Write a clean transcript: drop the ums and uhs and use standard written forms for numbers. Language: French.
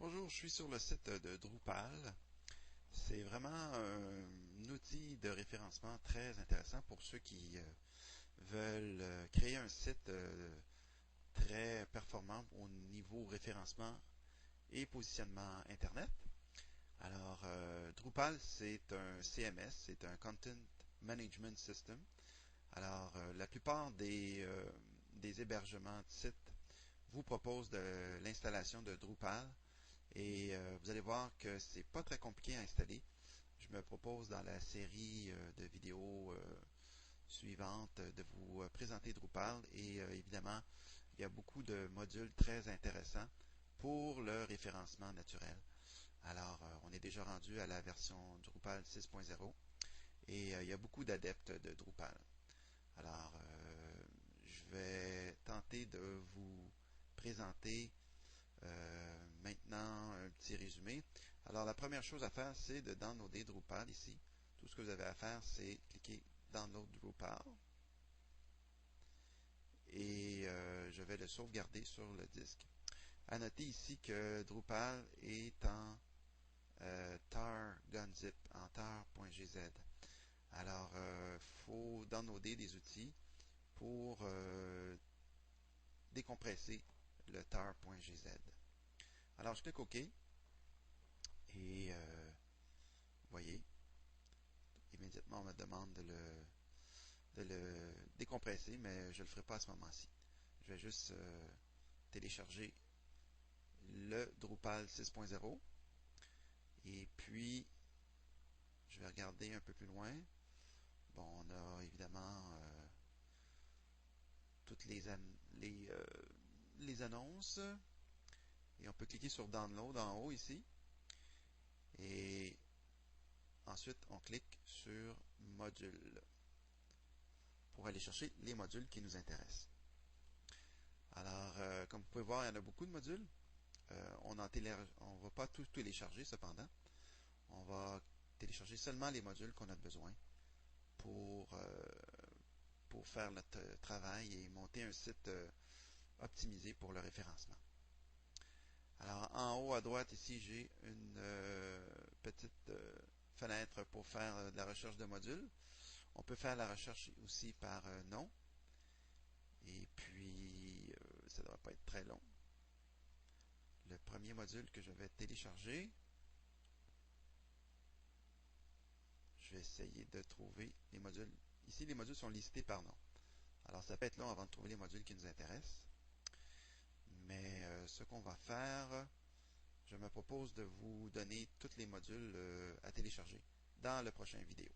Bonjour, je suis sur le site de Drupal. C'est vraiment un outil de référencement très intéressant pour ceux qui veulent créer un site très performant au niveau référencement et positionnement Internet. Alors, Drupal, c'est un CMS, c'est un Content Management System. Alors, la plupart des hébergements de sites vous proposent de l'installation de Drupal. Et vous allez voir que c'est pas très compliqué à installer. Je me propose dans la série de vidéos suivantes de vous présenter Drupal et évidemment, il y a beaucoup de modules très intéressants pour le référencement naturel. Alors, on est déjà rendu à la version Drupal 6.0 et il y a beaucoup d'adeptes de Drupal. Alors, je vais tenter de vous présenter maintenant, un petit résumé. Alors, la première chose à faire, c'est de downloader Drupal ici. Tout ce que vous avez à faire, c'est cliquer Download Drupal. Et je vais le sauvegarder sur le disque. À noter ici que Drupal est en tar.gunzip, en tar.gz. Alors, il faut downloader des outils pour décompresser le tar.gz. Alors, je clique OK. Et vous voyez, immédiatement on me demande de le décompresser, mais je ne le ferai pas à ce moment-ci. Je vais juste télécharger le Drupal 6.0 et puis je vais regarder un peu plus loin. Bon, on a évidemment toutes les annonces et on peut cliquer sur Download en haut ici et ensuite on clique sur Module pour aller chercher les modules qui nous intéressent. Alors, comme vous pouvez voir, il y en a beaucoup de modules. On ne va pas tout télécharger cependant. On va télécharger seulement les modules qu'on a besoin pour, pour faire notre travail et monter un site optimisé pour le référencement. Alors, en haut à droite, ici, j'ai une petite fenêtre pour faire de la recherche de modules. On peut faire la recherche aussi par nom. Et puis, ça ne devrait pas être très long. Le premier module que je vais télécharger, je vais essayer de trouver les modules. Ici, les modules sont listés par nom. Alors, ça peut être long avant de trouver les modules qui nous intéressent. Mais ce qu'on va faire, je me propose de vous donner tous les modules à télécharger dans la prochaine vidéo.